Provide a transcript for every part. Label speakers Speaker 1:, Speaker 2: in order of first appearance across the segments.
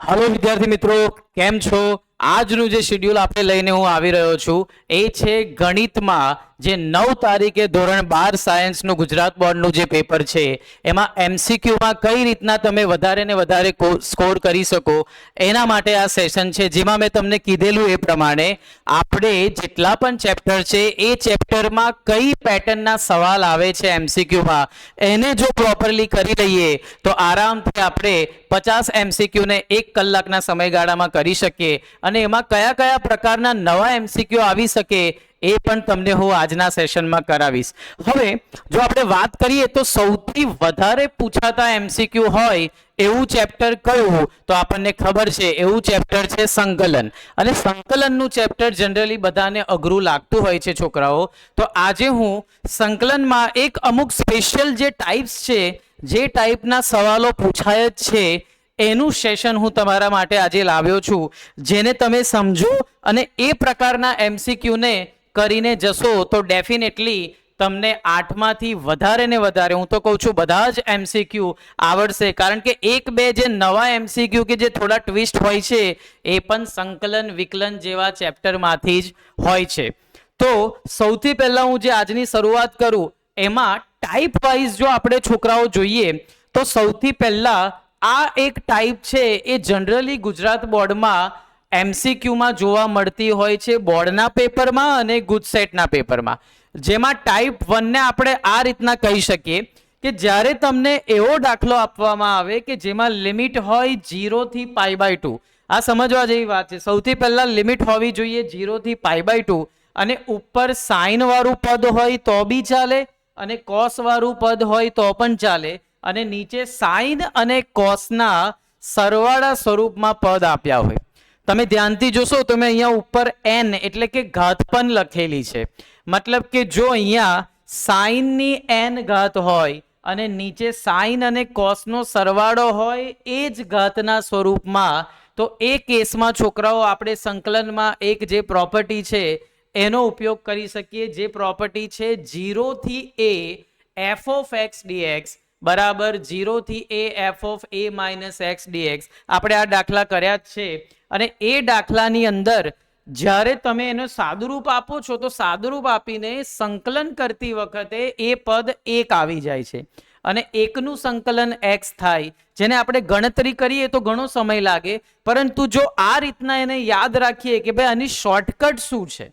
Speaker 1: Hello विद्यार्थी मित्रों, केम छो? આજનું જે શેડ્યુલ આપણે લઈને હું આવી રહ્યો છું એ છે ગણિતમાં જે 9 તારીખે ધોરણ 12 સાયન્સનું ગુજરાત બોર્ડનું જે પેપર છે એમાં એમસીક્યુમાં કઈ રીતના તમે વધારે ને વધારે સ્કોર કરી શકો એના માટે આ સેશન છે, જેમાં મેં તમને કીધેલું એ પ્રમાણે આપણે જેટલા પણ ચેપ્ટર છે એ ચેપ્ટરમાં કઈ પેટર્નના સવાલ આવે છે એમસીક્યુમાં એને જો પ્રોપરલી કરી લઈએ તો આરામથી આપણે 50 એમસીક્યુને 1 કલાકના સમયગાળામાં કરી શકીએ અને એમાં કયા કયા પ્રકારના નવા એમસીક્યુ આવી શકે એ પણ તમને હું આજના સેશનમાં કરાવીશ। હવે જો આપણે વાત કરીએ તો સૌથી વધારે પૂછાતા એમસીક્યુ હોય એવું ચેપ્ટર કયું તો આપણને ખબર છે એવું ચેપ્ટર છે સંકલન। અને સંકલનનું ચેપ્ટર જનરલી બધાને અઘરું લાગતું હોય છે છોકરાઓ, તો આજે હું સંકલનમાં એક અમુક સ્પેશિયલ જે ટાઈપ્સ છે, જે ટાઈપના સવાલો પૂછાય જ છે એનું સેશન હું તમારા માટે આજે લાવ્યો છું, જેને તમે સમજો અને એ પ્રકારના એમસીક્યુને કરીને જશો તો ડેફિનેટલી તમને 8માંથી વધારે ને વધારે, હું તો કહું છું બધા જ એમસીક્યુ આવડશે, કારણ કે એક બે જે નવા એમસીક્યુ કે જે થોડા ટ્વિસ્ટ હોય છે એ પણ સંકલન વિકલન જેવા ચેપ્ટરમાંથી જ હોય છે। તો સૌથી પહેલા હું જે આજની શરૂઆત કરું એમાં ટાઈપ વાઇઝ જો આપણે છોકરાઓ જોઈએ તો સૌથી પહેલા આ એક ટાઈપ છે એ જનરલી ગુજરાત બોર્ડમાં એમસીક્યુમાં જોવા મળતી હોય છે બોર્ડના પેપરમાં અને ગુજસેટના પેપરમાં, જેમાં ટાઈપ 1 ને આપણે આ રીતના કહી શકીએ કે જ્યારે તમને એવો દાખલો આપવામાં આવે કે જેમાં લિમિટ હોય 0 થી π/2, આ સમજવા જેવી વાત છે। સૌથી પહેલા લિમિટ હોવી જોઈએ 0 થી π/2 અને ઉપર સાઇન વાળું પદ હોય તો બી ચાલે અને કોસ વાળું પદ હોય તો પણ ચાલે અને નીચે સાઇન અને કોસના સરવાળા સ્વરૂપમાં પદ આપ્યા હોય। તમે ધ્યાનથી જોશો તો મેં અહીંયા ઉપર n એટલે કે ઘાતપન લખેલી છે, मतलब કે જો અહીંયા સાઇનની n ઘાત હોય અને નીચે સાઇન અને કોસનો સરવાળો હોય એ જ ઘાતના સ્વરૂપમાં, તો એ કેસમાં છોકરાઓ આપણે સંકલનમાં એક જે પ્રોપર્ટી છે એનો ઉપયોગ કરી શકીએ, જે પ્રોપર્ટી છે 0 થી a f of x dx बराबर 0 થી a f of a minus x dx। આપણે આ દાખલા કર્યા જ છે અને એ દાખલાની અંદર જ્યારે તમે એનો સાદુરૂપ આપો છો તો સાદુરૂપ આપીને સંકલન કરતી વખતે એ પદ 1 આવી જાય છે અને 1 નું સંકલન x થાય, જેને આપણે ગણતરી કરીએ તો ઘણો સમય લાગે, પરંતુ જો આ રીતના એને યાદ રાખીએ કે ભાઈ આની શોર્ટકટ શું છે,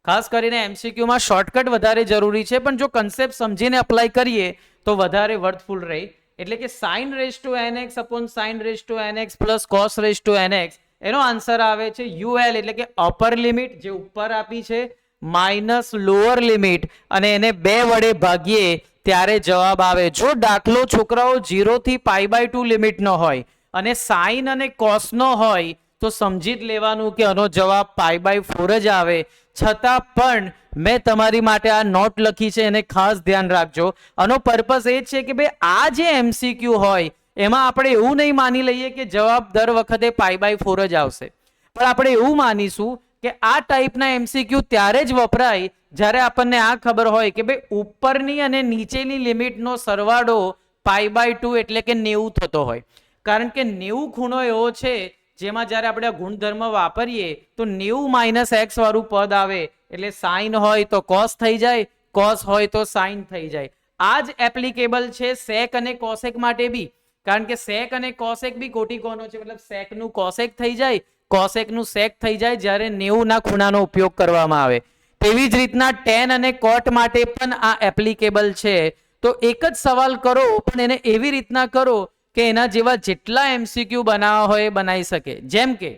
Speaker 1: ખાસ કરીને એમસીક્યુમાં શોર્ટકટ વધારે જરૂરી છે, પણ જો કન્સેપ્ટ સમજીને અપ્લાય કરીએ તો વધારે વર્થફુલ રહે। એટલે કે sin raised to nx upon sin raised to nx plus cos raised to nx એનો આન્સર આવે છે UL એટલે કે અપર લિમિટ જે ઉપર આપી છે માઇનસ લોઅર લિમિટ અને એને 2 વડે ભાગીએ ત્યારે જવાબ આવે। જો દાખલો છોકરાઓ 0 થી π/2 લિમિટનો હોય અને sin અને cos નો હોય તો સમજી જ લેવાનું કે આનો જવાબ π/4 જ આવે। છતાં પણ મેં તમારી માટે આ નોટ લખી છે એને ખાસ ધ્યાન રાખજો। આનો પર્પસ એ છે કે ભાઈ આ જે એમસીક્યુ હોય એમાં આપણે એવું નહીં માની લઈએ કે જવાબ દર વખતે π/4 જ આવશે, પણ આપણે એવું માનીશું કે આ ટાઈપના એમસીક્યુ ત્યારે જ વપરાય જ્યારે આપણને આ ખબર હોય કે ભાઈ ઉપરની અને નીચેની લિમિટનો સરવાળો π/2 એટલે કે 90 થતો હોય, કારણ કે 90 ખૂણો એવો છે જેમાં જ્યારે આપણે આ ગુણધર્મ વાપરીએ તો 90 - x વાળું પદ આવે એટલે સાઇન હોય તો કોસ થઈ જાય, કોસ હોય તો સાઇન થઈ જાય। આ જ એપ્લિકેબલ છે સેક અને કોસેક માટે બી, કારણ કે સેક અને કોસેક બી કોટિકોનો છે, मतलब સેકનું કોસેક થઈ જાય, કોસેકનું સેક થઈ જાય જ્યારે 90 ના ખૂણાનો ઉપયોગ કરવામાં આવે। તેવી જ રીતના ટેન અને કોટ માટે પણ આ એપ્લિકેબલ છે। તો એક જ સવાલ કરો પણ એને એવી રીતના કરો કે એના જેવા જેટલા એમસીક્યુ બનાવવા હોય બનાવી શકે। જેમ કે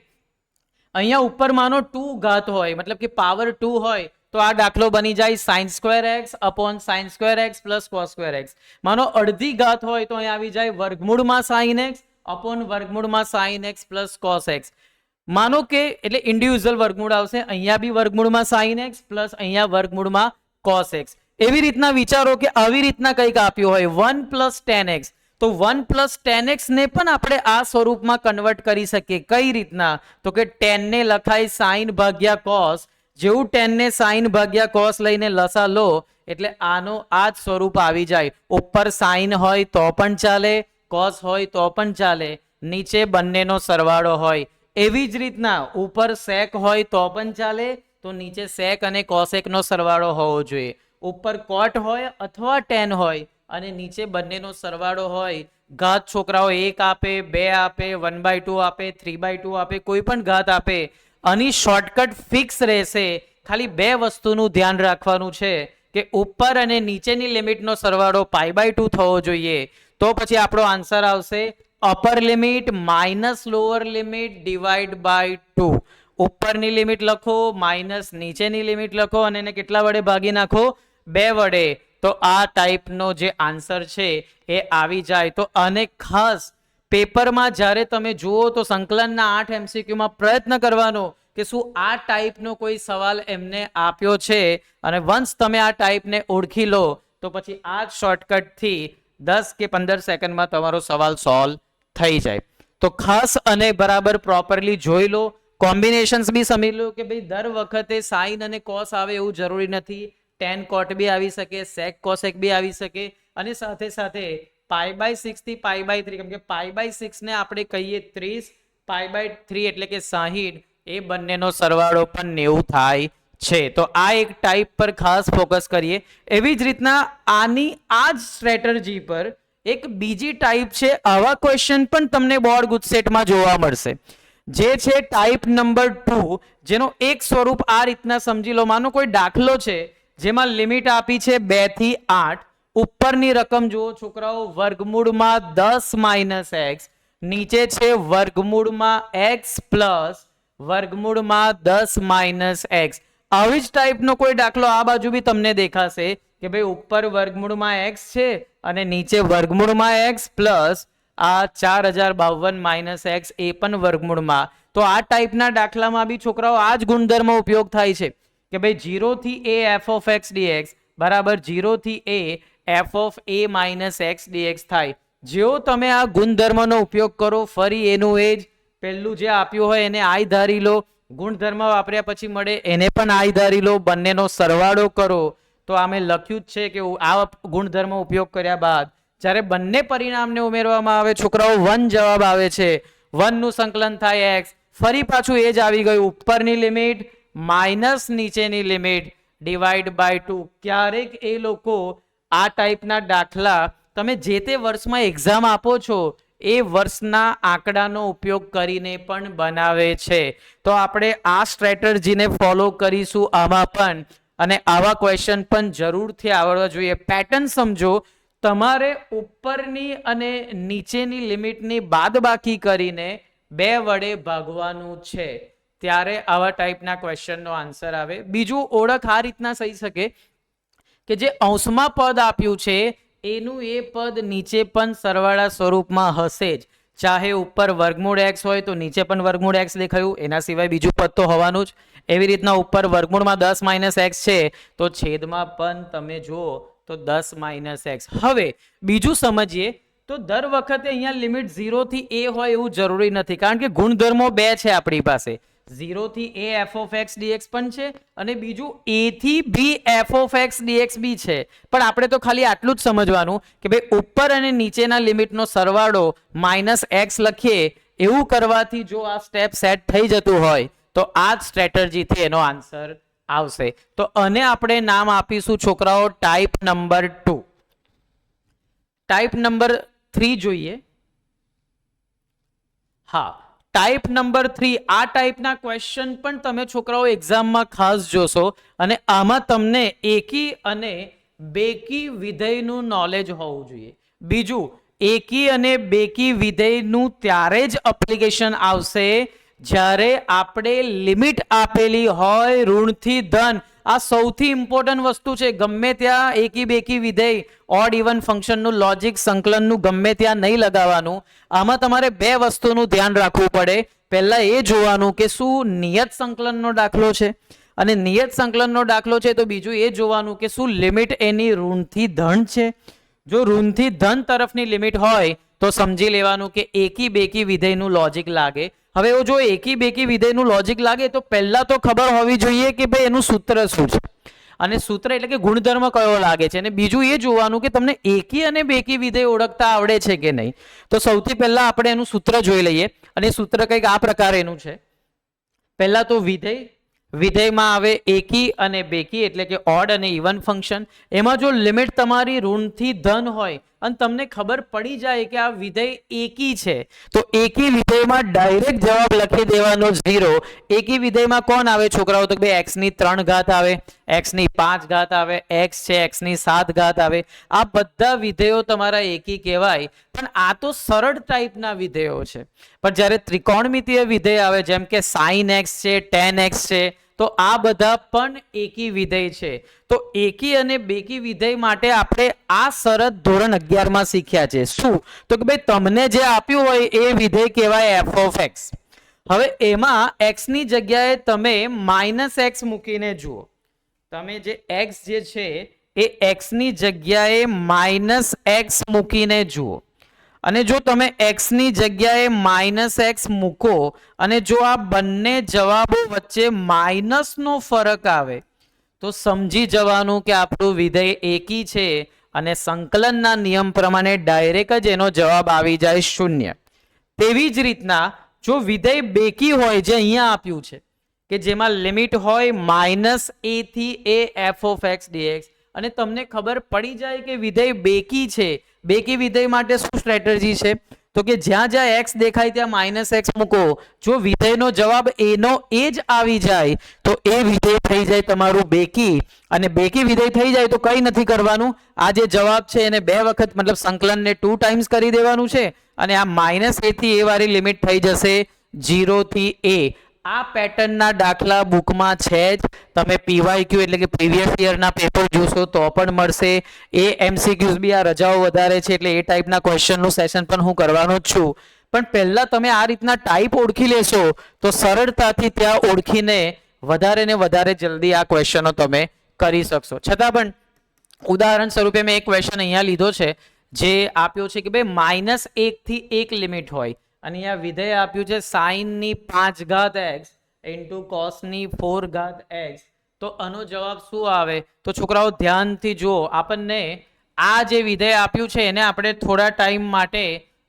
Speaker 1: અહીંયા ઉપર માનો 2 ઘાત હોય, मतलब કે પાવર 2 હોય તો આ દાખલો બની જાય sin² x upon sin² x plus cos² x। માનો અડધી ઘાત હોય તો અહીંયા આવી જાય વર્ગમૂળમાં sin x upon વર્ગમૂળમાં sin x plus cos x। માનો કે એટલે ઇન્ડિવિડ્યુઅલ વર્ગમૂળ આવશે, અહીંયા બી વર્ગમૂળમાં sin x પ્લસ અહીંયા વર્ગમૂળમાં cos x। એવી રીતના વિચારો કે આવી રીતના કંઈક આપ્યું હોય 1 + tan x, તો 1 + tan x ને પણ આપણે આ સ્વરૂપમાં કન્વર્ટ કરી શકીએ। કઈ રીતના તો કે tan ને લખાય sin ભાગ્યા cos, જેવું tan ને sin ભાગ્યા cos લઈને લસા લો એટલે આનો આ જ સ્વરૂપ આવી જાય। ઉપર sin હોય તો પણ ચાલે, cos હોય તો પણ ચાલે નીચે બંનેનો સરવાળો હોય. એવી જ રીતના ઉપર સેક હોય તો પણ ચાલે, તો નીચે સેક અને કોસેકનો સરવાળો હોવો જોઈએ. ઉપર કોટ હોય અથવા ટેન હોય અને નીચે બંનેનો સરવાળો હોય. ઘાત છોકરાઓ 1 આપે, 2 આપે, 1/2 આપે, 3/2 આપે, કોઈ પણ ઘાત આપે. આની શોર્ટકટ ફિક્સ રહેશે. ખાલી બે વસ્તુનું ધ્યાન રાખવાનું છે કે ઉપર અને નીચેની લિમિટનો સરવાળો π/2 થવો જોઈએ. તો પછી આપણો આન્સર આવશે upper limit minus lower limit divide by 2. ઉપરની લિમિટ લખો માઇનસ નીચેની લિમિટ લખો અને એને કેટલા વડે ભાગી નાખો? 2 વડે. તો આ ટાઈપનો જે આન્સર છે એ આવી જાય. તો અને ખાસ પેપરમાં જ્યારે તમે જુઓ તો સંકલનના 8 MCQમાં પ્રયત્ન કરવાનો કે શું આ ટાઈપનો કોઈ સવાલ એમને આપ્યો છે, અને વન્સ તમે આ ટાઈપને ઓળખી લો તો પછી આ જ શોર્ટકટથી 10 કે 15 સેકન્ડમાં તમારો સવાલ સોલ્વ થઈ જાય. તો ખાસ અને બરાબર પ્રોપરલી જોઈ લો. કોમ્બિનેશન્સ બી સમજી લો કે ભાઈ દર વખતે સાઇન અને કોસ આવે એવું જરૂરી નથી. ટેન કોટ બી આવી શકે, સેક કોસેક બી આવી શકે, અને સાથે સાથે π/6 થી π/3, કેમ કે π/6 ને આપણે કહીએ 30, π/3 એટલે કે 60, એ બંનેનો સરવાળો પણ 90 થાય છે. તો આ એક ટાઈપ પર ખાસ ફોકસ કરીએ. એવી જ રીતના આની આ જ સ્ટ્રેટર્જી પર એક બીજી ટાઈપ છે. આવા ક્વેશ્ચન પણ તમને બોર્ડ ગુજસેટમાં જોવા મળશે, જે છે ટાઈપ નંબર 2, જેનો એક સ્વરૂપ આ રીતના સમજી લો. માનો કોઈ દાખલો છે જેમાં લિમિટ આપી છે 2 થી 8. ઉપરની રકમ જુઓ છોકરાઓ, વર્ગમૂળમાં 10 - x, નીચે છે વર્ગમૂળમાં x પ્લસ વર્ગમૂળમાં 10 - x. આવી જ ટાઈપનો કોઈ દાખલો આ બાજુ બી તમને દેખાશે કે ભાઈ ઉપર વર્ગમૂળમાં x છે અને નીચે વર્ગમૂળમાં x પ્લસ આ 4052 - x એ પણ વર્ગમૂળમાં. તો આ ટાઈપના દાખલામાં બી છોકરાઓ આ જ ગુણધર્મ ઉપયોગ થાય છે કે ભાઈ 0 થી a f of x dx બરાબર 0 થી a f of a minus x dx થાય. જેવો તમે આ ગુણધર્મનો ઉપયોગ કરો, ફરી એનું એ જ પહેલું જે આપ્યું હોય એને આઈ ધારી લો, ગુણધર્મ વાપર્યા પછી મળે એને પણ આઈ ધારી લો, બંનેનો સરવાળો કરો. તો આમે લખ્યું જ છે કે આ ગુણધર્મ ઉપયોગ કર્યા બાદ જ્યારે બંને પરિણામને ઉમેરવામાં આવે છોકરાઓ 1 જવાબ આવે છે. 1 નું સંકલન થાય x, ફરી પાછું એ જ આવી ગયું, ઉપરની લિમિટ માઇનસ નીચેની લિમિટ ડિવાઈડ બાય 2. ક્યારેક એ લોકો આ ટાઈપના દાખલા તમે જે તે વર્ષમાં એક્ઝામ આપો છો એ વર્ષના આંકડાનો ઉપયોગ કરીને પણ બનાવે છે. તો આપણે આ સ્ટ્રેટર્જીને ફોલો કરીશું આમાં પણ, અને આવા ક્વેશ્ચન પણ જરૂરથી આવડવા જોઈએ. પેટર્ન સમજો, તમારે ઉપરની અને નીચેની લિમિટની બાદબાકી કરીને 2 વડે ભાગવાનું છે, ત્યારે આવા ટાઈપના ક્વેશ્ચનનો આન્સર આવે. બીજું ઓળખ આ રીતના થઈ શકે કે જે અંશમાં પદ આપ્યું છે એનું એ પદ નીચે પણ સરવાળા સ્વરૂપમાં હશે જ. ચાહે ઉપર વર્ગમૂળ x હોય તો નીચે પણ વર્ગમૂળ x દેખાયું, એના સિવાય બીજું પદ તો હોવાનું જ. એવી રીતના ઉપર વર્ગમૂળમાં 10 - x છે તો છેદમાં પણ તમે જુઓ તો 10 - x. હવે બીજું સમજીએ તો દર વખતે અહીંયા લિમિટ 0 થી a હોય એવું જરૂરી નથી, કારણ કે ગુણધર્મો 2 છે આપણી પાસે. 0 થી a f of x dx પણ છે અને બીજું a થી b f of x dx બી છે. પણ આપણે તો ખાલી આટલું જ સમજવાનું કે ભાઈ ઉપર અને નીચેના લિમિટનો સરવાળો -x લખીએ. એવું કરવાથી જો આ સ્ટેપ સેટ થઈ જતું હોય તો આ જ સ્ટ્રેટર્જીથી એનો આન્સર આવશે. તો આને આપણે નામ આપીશું છોકરાઓ ટાઈપ નંબર 2. ટાઈપ નંબર 3 જોઈએ. હા, ટાઈપ નંબર 3, આ ટાઈપના ક્વેશ્ચન પણ તમે છોકરાઓ એક્ઝામમાં ખાસ જોશો, અને આમાં તમને એકી અને બેકી વિધેયનું નોલેજ હોવું જોઈએ. બીજું, એકી અને બેકી વિધેયનું ત્યારે જ એપ્લિકેશન આવશે જ્યારે આપણે લિમિટ આપેલી હોય ઋણથી ધન. આ સૌથી ઇમ્પોર્ટન્ટ વસ્તુ છે. ગમે ત્યાં એકી બેકી વિધેય, ઓડ ઇવન ફંક્શનનું લોજિક, સંકલનનું ગમે ત્યાં નહીં લગાવવાનું. આમાં તમારે 2 વસ્તુનું ધ્યાન રાખવું પડે. પહેલા એ જોવાનું કે શું નિયત સંકલનનો દાખલો છે, અને નિયત સંકલનનો દાખલો છે તો બીજું એ જોવાનું કે શું લિમિટ એની ઋણથી ધન છે. જો ઋણથી ધન તરફની લિમિટ હોય તો સમજી લેવાનું કે એકી બેકી વિધેયનું લોજિક લાગે. હવે જો એકી બેકી વિધેયનું લોજિક લાગે તો પહેલા તો ખબર હોવી જોઈએ કે ભાઈ એનું સૂત્ર શું છે. અને સૂત્ર એટલે કે ગુણધર્મ કયો લાગે છે, અને બીજું એ જોવાનું કે તમને એકી અને બેકી વિધેય ઓળખતા આવડે છે કે નહીં. તો સૌથી પહેલા આપણે એનું સૂત્ર જોઈ લઈએ, અને સૂત્ર કંઈક આ પ્રકારેનું છે. પહેલા તો વિધેયમાં આવે એકી અને બેકી એટલે કે ઓડ અને ઇવન ફંક્શન. એમાં જો લિમિટ તમારી ઋણથી ધન હોય અને તમને ખબર પડી જાય કે આ વિધેય એકી છે, તો એકી વિધેયમાં ડાયરેક્ટ જવાબ લખી દેવાનો 0. એકી વિધેયમાં કોણ આવે છોકરાઓ? તો ભાઈ x ની 3 ઘાત આવે, x ની 5 ઘાત આવે, x છે x ની 7 ઘાત આવે. આ બધા વિધેયો તમારા એકી કહેવાય. પણ આ તો સરળ ટાઈપના વિધેયો છે. પણ જ્યારે ત્રિકોણમિતીય વિધેય આવે, જેમ કે sin x છે, tan x છે, તો આ બધા પણ એકી વિધેય છે. તો એકી અને બેકી વિધેય માટે આપણે આ શરત ધોરણ 11 માં શીખ્યા છે. શું? તો કે ભાઈ તમને જે આપ્યું હોય એ વિધેય કહેવાય f of x. હવે એમાં x ની જગ્યાએ તમે -x મૂકીને જુઓ. તમે જે x જે છે એ x ની જગ્યાએ -x મૂકીને જુઓ, અને જો તમે x ની જગ્યાએ -x મૂકો અને જો આ બંને જવાબો વચ્ચે માઇનસનો ફરક આવે, તો સમજી જવાનું કે આપણું વિધેય એકી છે, અને સંકલનના નિયમ પ્રમાણે ડાયરેક્ટ જ એનો જવાબ આવી જાય 0. તેવી જ રીતના જો વિધેય બેકી હોય, જે અહીંયા આપ્યું છે કે જેમાં લિમિટ હોય -a થી a f of x dx, અને તમને ખબર પડી જાય કે વિધેય બેકી છે, બેકી વિધેય માટે શું સ્ટ્રેટેજી છે? તો કે જ્યાં જ્યાં x દેખાય ત્યાં -x મૂકો. જો વિધેયનો જવાબ એનો એ જ આવી જાય તો એ વિધેય થઈ જાય તમારું બેકી. અને બેકી વિધેય થઈ જાય તો કંઈ નથી કરવાનું, આ જે જવાબ છે એને 2 વખત મતલબ સંકલનને 2 ટાઈમ્સ કરી દેવાનું છે, અને આ -a થી a વાળી લિમિટ થઈ જશે 0 થી a. આ પેટર્નના દાખલા બુકમાં છે જ. તમે PYQ એટલે કે પ્રીવિયસ યરના પેપર જોશો તો પણ મળશે. એ MCQs બી આ રજાઓ વધારે છે એટલે એ ટાઈપના ક્વેશ્ચનનું સેશન પણ હું કરવાનો જ છું. પણ પહેલા તમે આ રીતના ટાઈપ ઓળખી લેશો તો સરળતાથી ત્યાં ઓળખીને વધારે ને વધારે જલ્દી આ ક્વેશ્ચનો તમે કરી શકશો. છતાં પણ ઉદાહરણ સ્વરૂપે મેં એક ક્વેશ્ચન અહીંયા લીધો છે, જે આપ્યો છે કે ભાઈ -1 થી 1 લિમિટ હોય, અને અહીંયા વિધેય આપ્યું છે sin ની 5 ઘાત x ઇન્ટુ cos ની 4 ઘાત x. તો આનો જવાબ શું આવે? તો છોકરાઓ ધ્યાનથી જુઓ. આપણને આ જે વિધેય આપ્યું છે એને આપણે થોડા ટાઈમ માટે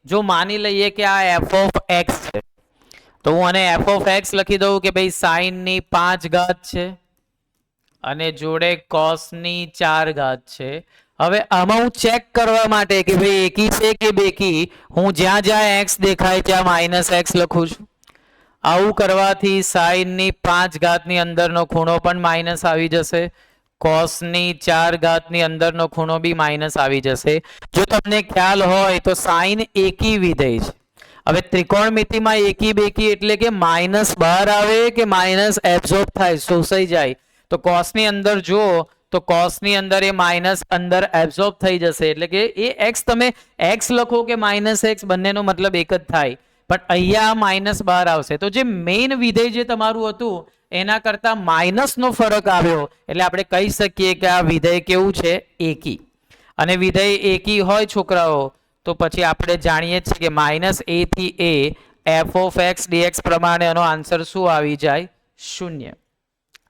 Speaker 1: જો માની લઈએ કે આ f of x છે, તો હું આને f of x લખી દઉં કે ભાઈ sin ની 5 ઘાત છે અને જોડે cos ની 4 ઘાત છે. હવે આમાં હું ચેક કરવા માટે કે ભાઈ એકી છે કે બેકી, હું જ્યાં જ્યાં x દેખાય ત્યાં -x લખું છું. આવું કરવાથી sin ની 5 ઘાતની અંદરનો ખૂણો પણ માઇનસ આવી જશે, cos ની 4 ઘાતની અંદરનો ખૂણો બી માઇનસ આવી જશે. જો તમને ખ્યાલ હોય તો sin એકી વિધેય છે. હવે ત્રિકોણમિતિમાં એકી બેકી એટલે કે માઇનસ બહાર આવે કે માઇનસ એબ્ઝોર્બ થાય, શોષાઈ જાય. તો cos ની અંદર જુઓ તો cos ની અંદર એ માઇનસ અંદર એબ્ઝોર્બ થઈ જશે, એટલે કે એ x તમે x લખો કે -x બંનેનો મતલબ એક જ થાય, પણ અહીંયા માઇનસ બહાર આવશે. તો જે મેઇન વિધેય જે તમારું હતું એના કરતા માઇનસનો ફરક આવ્યો, એટલે આપણે કહી શકીએ કે આ વિધેય કેવું છે? એકી. અને વિધેય એકી હોય છોકરાઓ તો પછી આપણે જાણીએ છીએ કે -a થી a f of x dx પ્રમાણે એનો આન્સર શું આવી જાય? 0.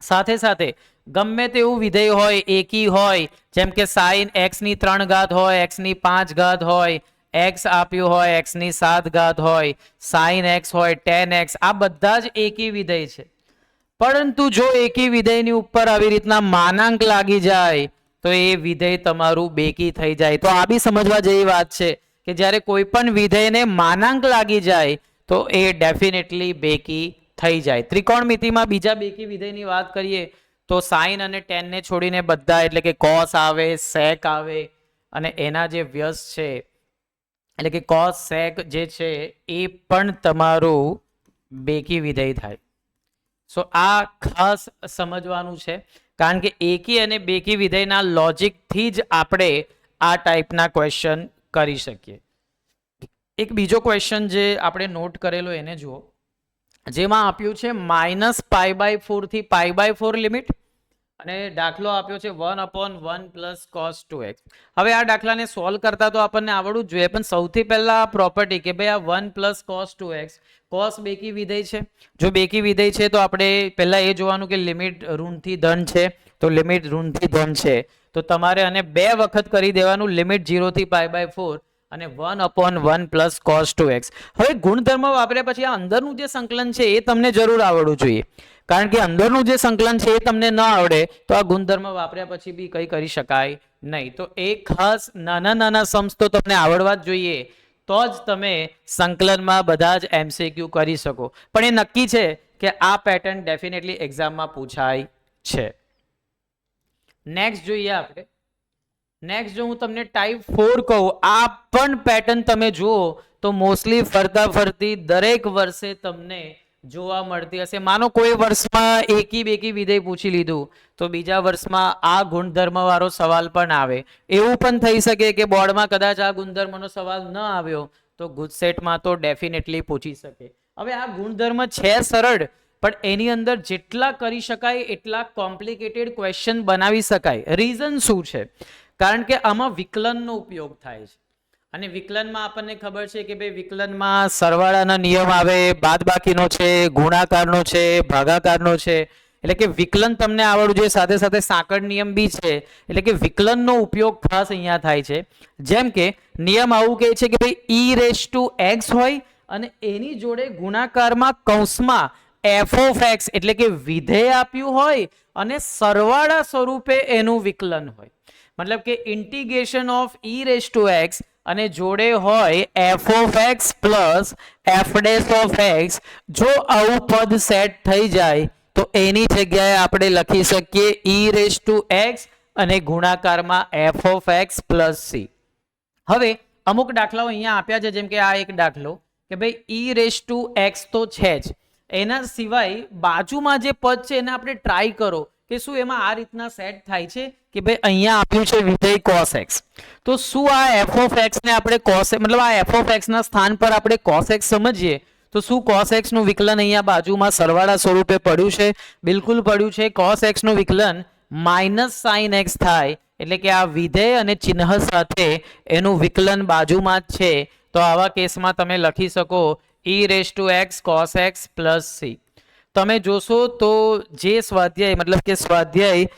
Speaker 1: સાથે સાથે ગમે તેવું વિધેય હોય, એકી હોય, જેમ કે sin x ની 3 ઘાત હોય, x ની 5 ઘાત હોય, x આપ્યું હોય, x ની 7 ઘાત હોય, sin x હોય, tan x, આ બધા જ એકી વિધેય છે. પરંતુ જો એકી વિધેયની ઉપર આવી રીતના માનાંક લાગી જાય તો એ વિધેય તમારું બેકી થઈ જાય. તો આ બી સમજવા જેવી વાત છે કે જ્યારે કોઈ પણ વિધેયને માનાંક લાગી જાય તો એ ડેફિનેટલી બેકી થઈ જાય. ત્રિકોણમિતિમાં બીજા બેકી વિધેયની વાત કરીએ તો sin અને tan ને છોડીને બધા, એટલે કે cos આવે, sec આવે, અને એના જે વ્યસ્ત છે એટલે કે cos sec જે છે એ પણ તમારું બેકી વિધેય થાય. સો આ ખાસ સમજવાનું છે, કારણ કે એકી અને બેકી વિધેયના લોજિકથી જ આપણે આ ટાઈપના ક્વેશ્ચન કરી શકીએ. એક બીજો ક્વેશ્ચન જે આપણે નોટ કરેલો એને જુઓ, જેમાં આપ્યું છે -π/4 થી π/4 લિમિટ, અને દાખલો આપ્યો છે 1/1 + cos 2x. હવે આ દાખલાને સોલ્વ કરતા તો આપણને આવડવું જ જોઈએ, પણ સૌથી પહેલા આ પ્રોપર્ટી કે ભાઈ આ 1 + cos 2x, cos બેકી વિધેય છે. જો બેકી વિધેય છે તો આપણે પહેલા એ જોવાનું કે લિમિટ ઋણથી ધન છે, તો લિમિટ ઋણથી ધન છે તો તમારે આને 2 વખત કરી દેવાનું, લિમિટ 0 થી π/4 અને 1/1 પ્લસ cos 2x. હવે ગુણધર્મ વાપર્યા પછી આ અંદરનું જે સંકલન છે એ તમને જરૂર આવડવું જોઈએ, કારણ કે અંદરનું જે સંકલન છે એ તમને ન આવડે તો આ ગુણધર્મ વાપર્યા પછી બી કંઈ કરી શકાય નહીં. તો એક ખાસ નાના સમ્સ તો તમને આવડવા જ જોઈએ, તો જ તમે સંકલનમાં બધા જ MCQ કરી શકો. પણ એ નક્કી છે કે આ પેટર્ન ડેફિનેટલી એક્ઝામમાં પૂછાય છે. નેક્સ્ટ જોઈએ આપણે. નેક્સ્ટ જો હું તમને ટાઈપ 4 કહું, આ પણ પેટર્ન તમે જુઓ તો મોસ્ટલી ફરતા ફરતી દરેક વર્ષે તમને જોવા મળતી હશે. માનો કોઈ વર્ષમાં એકી બેકી વિધેય પૂછી લીધું તો બીજા વર્ષમાં આ ગુણધર્મ વાળો સવાલ પણ આવે. એવું પણ થઈ શકે કે બોર્ડમાં કદાચ આ ગુણધર્મનો સવાલ ન આવ્યો તો ગુજસેટમાં તો ડેફિનેટલી પૂછી શકે. હવે આ ગુણધર્મ છે સરળ, પણ એની અંદર જેટલા કરી શકાય એટલા કોમ્પ્લિકેટેડ ક્વેશ્ચન બનાવી શકાય. રીઝન શું છે? કારણ કે આમાં વિકલનનો ઉપયોગ થાય છે અને વિકલનમાં આપણને ખબર છે કે ભાઈ વિકલનમાં સરવાળાના નિયમ આવે, બાદબાકીનો છે, ગુણાકારનો છે, ભાગાકારનો છે. એટલે કે વિકલન તમને આવડવું જોઈએ, સાથે સાથે સાંકળ નિયમ બી છે. એટલે કે વિકલનનો ઉપયોગ ખાસ અહીંયા થાય છે. જેમ કે નિયમ આવું કહે છે કે ભાઈ e⁻x હોય અને એની જોડે ગુણાકારમાં કૌંસમાં f(x) એટલે કે વિધેય આપ્યું હોય અને સરવાળા સ્વરૂપે એનું વિકલન હોય. મતલબ કે ઇન્ટિગ્રેશન ઓફ e⁻x અને જોડે હોય f(x) પ્લસ f'(x). જો આવું પદ સેટ થઈ જાય તો એની જગ્યાએ આપણે લખી શકીએ e⁻x અને ગુણાકારમાં f(x) પ્લસ c. હવે અમુક દાખલાઓ અહીંયા આપ્યા છે, જેમ કે આ એક દાખલો કે ભાઈ e⁻x તો છે જ, એના સિવાય બાજુમાં જે પદ છે એને આપણે ટ્રાય કરો કે શું એમાં આ રીતના સેટ થાય છે કે ભાઈ અહીંયા આપ્યું છે વિધેય cos x, તો શું આ f(x) ને આપણે cos મતલબ આ f(x) ના સ્થાન પર આપણે cos x સમજીએ તો શું cos x નું વિકલન અહીંયા બાજુમાં સરવાળા સ્વરૂપે પડ્યું છે? બિલકુલ પડ્યું છે. cos x નું વિકલન -sin x થાય, એટલે કે આ વિધેય અને ચિહ્ન સાથે એનું વિકલન બાજુમાં જ છે. તો આવા કેસમાં તમે લખી શકો e⁻x cos x plus c. તમે જોશો તો જે સ્વાધ્યાય મતલબ કે સ્વાધ્યાય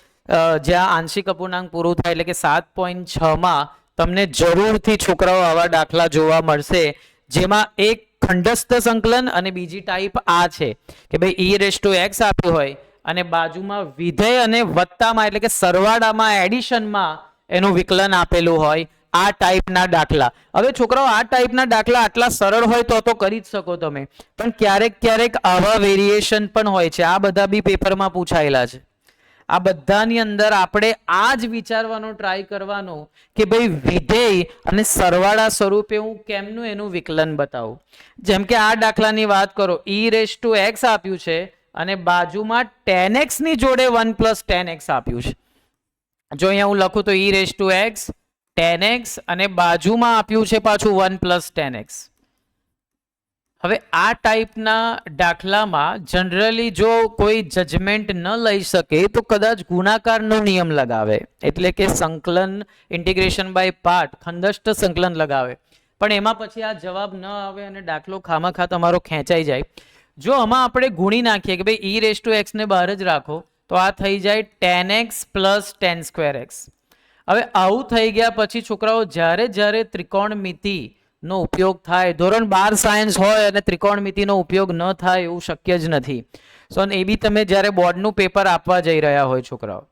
Speaker 1: જ્યાં આંશિક અપૂર્ણાંક પૂરું થાય એટલે કે 7.6માં તમને જરૂરથી છોકરાઓ આવા દાખલા જોવા મળશે, જેમાં એક ખંડસ્થ સંકલન અને બીજી ટાઈપ આ છે કે ભાઈ e⁻x આપ્યું હોય અને બાજુમાં વિધેય અને વત્તામાં એટલે કે સરવાળામાં એડિશનમાં એનું વિકલન આપેલું હોય. આ ટાઈપના દાખલા. હવે છોકરાઓ આ ટાઈપના દાખલા આટલા સરળ હોય તો કરી જ શકો તમે, પણ ક્યારેક આવા વેરિએશન પણ હોય છે. આ બધા બી પેપરમાં પૂછાયેલા છે. આ બધાની અંદર આપણે આ જ વિચારવાનો ટ્રાય કરવાનો કે ભાઈ વિધેય અને સરવાળા સ્વરૂપે હું કેમનું એનું વિકલન બતાવું. જેમ કે આ દાખલાની વાત કરો, e⁻x આપ્યું છે અને બાજુમાં tan x ની જોડે 1 + tan x આપ્યું છે. જો અહીંયા હું લખું તો e⁻x tan x અને બાજુમાં આપ્યું છે પાછું 1 + tan x. હવે આ ટાઈપના દાખલામાં જનરલી જો કોઈ જજમેન્ટ ન લઈ શકે તો કદાચ ગુણાકારનો નિયમ લગાવે, એટલે કે સંકલન ઇન્ટિગ્રેશન બાય પાર્ટ ખંડસ્થ સંકલન લગાવે. પણ એમાં પછી આ જવાબ ન આવે અને દાખલો ખામાખા તમારો ખેંચાઈ જાય. જો આમાં આપણે ગુણી નાખીએ કે ભાઈ e⁻x ને બહાર જ રાખો તો આ થઈ જાય tan x + tan²x. હવે આવું થઈ ગયા પછી છોકરાઓ જ્યારે ત્રિકોણમિતિ નો ઉપયોગ થાય, ધોરણ 12 સાયન્સ હોય અને ત્રિકોણમિતિનો ઉપયોગ ન થાય એવું શક્ય જ નથી. સો એ બી તમે જ્યારે બોર્ડનું પેપર આપવા જઈ રહ્યા હોય છોકરાઓ.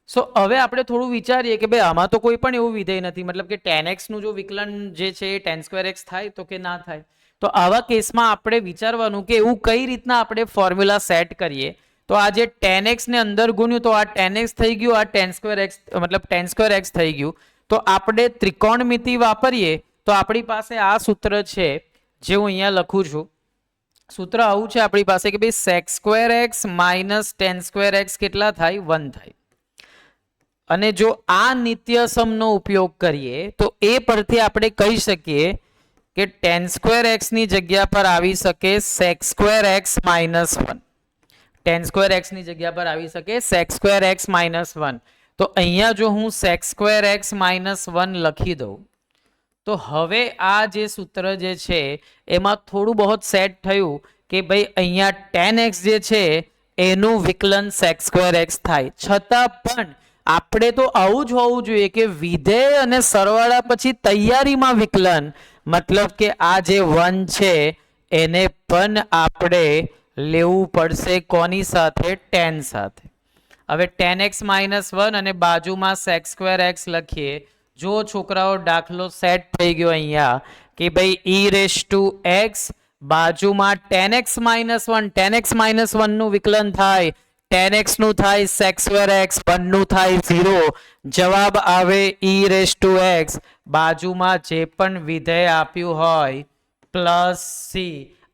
Speaker 1: સો હવે આપણે થોડું વિચારીએ કે ભાઈ આમાં તો કોઈ પણ એવું વિધેય નથી, મતલબ કે tan x નું જો વિકલન જે છે એ tan²x થાય તો કે ના થાય. તો આવા કેસમાં આપણે વિચારવાનું કે એવું કઈ રીતના આપણે ફોર્મ્યુલા સેટ કરીએ. તો આ જે tan x ને અંદર ગુણ્યું તો આ tan x થઈ ગયું, આ tan²x મતલબ tan²x થઈ ગયું. તો આપણે ત્રિકોણમિતિ વાપરીએ તો આપણી પાસે આ સૂત્ર છે જે હું અહીંયા લખું છું. સૂત્ર આવું છે આપણી પાસે કે ભાઈ sec²x - tan²x કેટલા થાય? 1 થાય. અને જો આ નિત્યસમનો ઉપયોગ કરીએ તો એ પરથી આપણે કહી શકીએ કે tan²x ની જગ્યા પર આવી શકે sec²x - 1. tan²x ની જગ્યા પર આવી શકે sec²x - 1. તો અહીંયા જો હું sec²x - 1 લખી દઉં તો હવે આ જે સૂત્ર જે છે એમાં થોડું બહોત સેટ થયું કે ભાઈ અહીંયા tan x જે છે એનું વિકલન sec સ્ક્વેર x થાય. છતાં પણ આપણે તો આવું જ હોવું જોઈએ કે વિધેય અને સરવાળા પછી તૈયારીમાં વિકલન, મતલબ કે આ જે 1 છે એને પણ આપણે લેવું પડશે કોની સાથે? tan સાથે. હવે tan x - 1 અને બાજુમાં sec સ્ક્વેર x લખીએ. જો છોકરાઓ દાખલો સેટ થઈ ગયો અહીંયા કે ભાઈ e⁻x બાજુમાં tan x - 1, tan x - 1 નું વિકલન થાય, tan x નું થાય sec સ્ક્વેર x, 1 નું થાય 0. જવાબ આવે e⁻x બાજુમાં જે પણ વિધેય આપ્યું હોય પ્લસ c.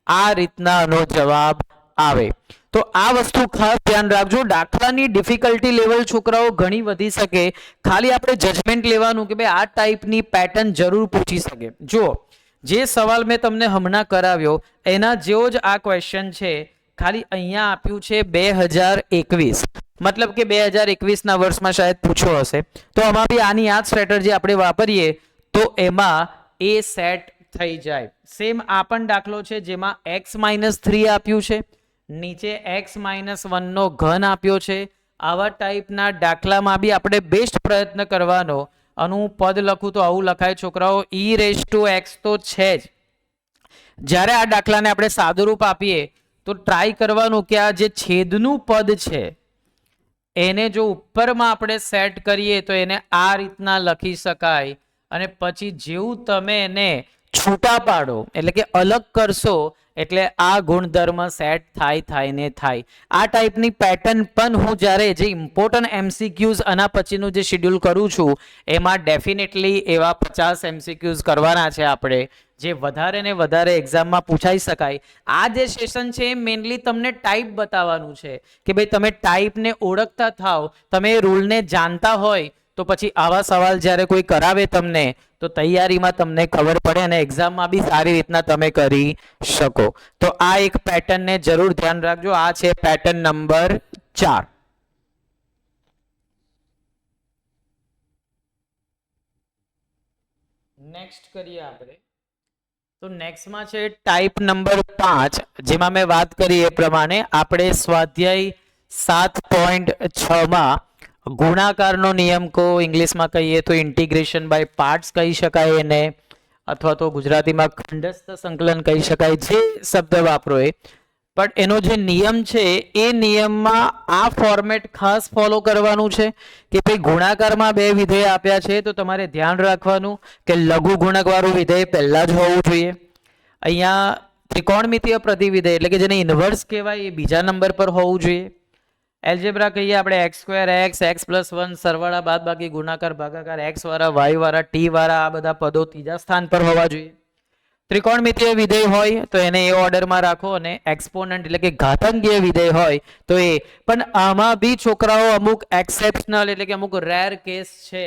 Speaker 1: આ રીતના આનો જવાબ આવે. તો આ વસ્તુ ખાસ ધ્યાન રાખજો. દાખલાની ડિફિકલ્ટી લેવલ છોકરાઓ ઘણી વધી શકે, ખાલી આપણે જજમેન્ટ લેવાનું કે ભાઈ આ ટાઈપની પેટર્ન જરૂર પૂછી શકે. જો જે સવાલ મેં તમને હમણાં કરાવ્યો એના જેવો જ આ ક્વેશ્ચન છે, ખાલી અહીંયા આપ્યું છે 2021, મતલબ કે 2021ના વર્ષમાં શાયદ પૂછ્યો હશે. તો આમાં બી આની આ સ્ટ્રેટેજી આપણે વાપરીએ તો એમાં એ સેટ થઈ જાય. સેમ આ પણ દાખલો છે જેમાં x - 3 આપ્યું છે, નીચે x - 1 નો ઘન આપ્યો છે. આવા ટાઈપના દાખલામાં બી આપણે બેસ્ટ પ્રયત્ન કરવાનો. અને હું પદ લખું તો આવું લખાય છોકરાઓ, e⁻x તો છે જ. જ્યારે આ દાખલાને આપણે સાદુરૂપ આપીએ તો ટ્રાય કરવાનું કે આ જે છેદનું પદ છે એને જો ઉપરમાં આપણે સેટ કરીએ તો એને આ રીતના લખી શકાય. અને પછી જેવું તમે એને છૂટા પાડો એટલે કે અલગ કરશો એટલે આ ગુણધર્મ સેટ થાય ને થાય. આ ટાઈપની પેટર્ન પણ હું જ્યારે જે ઇમ્પોર્ટન્ટ MCQs આના પછીનું જે શેડ્યુલ કરું છું એમાં ડેફિનેટલી એવા 50 MCQs કરવાના છે આપણે, જે વધારે ને વધારે એક્ઝામમાં પૂછાઈ શકાય. આ જે સેશન છે એ મેઇનલી તમને ટાઈપ બતાવવાનું છે કે ભાઈ તમે ટાઈપને ઓળખતા થાવ, તમે રૂલને જાણતા હોય તો પછી આવા સવાલ જ્યારે કોઈ કરાવે તમને તો તૈયારીમાં તમને ખબર પડે અને એક્ઝામમાં બી સારી રીતના તમે કરી શકો. તો આ એક પેટર્નને જરૂર ધ્યાન રાખજો. આ છે પેટર્ન નંબર 4. નેક્સ્ટ કરીએ આપણે. તો નેક્સ્ટમાં છે ટાઈપ નંબર 5, જેમાં મેં વાત કરી એ પ્રમાણે આપણે સ્વાધ્યાય 7.6માં ગુણાકારનો નિયમ કો ઇંગ્લિશમાં કહીએ તો ઇન્ટિગ્રેશન બાય પાર્ટ્સ કહી શકાય એને, અથવા તો ગુજરાતીમાં ખંડસ્થ સંકલન કહી શકાય, જે શબ્દ વાપરો એ. પણ એનો જે નિયમ છે એ નિયમમાં આ ફોર્મેટ ખાસ ફોલો કરવાનું છે કે ભાઈ ગુણાકારમાં બે વિધેય આપ્યા છે તો તમારે ધ્યાન રાખવાનું કે લઘુ ગુણકવાળું વિધેય પહેલા જ હોવું જોઈએ. અહીંયા ત્રિકોણમિતીય પ્રતિવિધેય એટલે કે જેને ઇન્વર્સ કહેવાય એ બીજા નંબર પર હોવું જોઈએ. એલ્જેબ્રા કહીએ આપણે x²x, x+1 સરવાળા બાદબાકી ગુણાકાર ભાગાકાર x વાળા y વાળા t વાળા આ બધા પદો ત્રીજા સ્થાન પર હોવા જોઈએ. ત્રિકોણમિતીય વિધેય હોય તો એને એ ઓર્ડરમાં રાખો અને એક્સપોનન્ટ એટલે કે ઘાતાંકીય વિધેય હોય તો એ. પણ આમાં બી છોકરાઓ અમુક એક્સેપ્શનલ એટલે કે અમુક રેર કેસ છે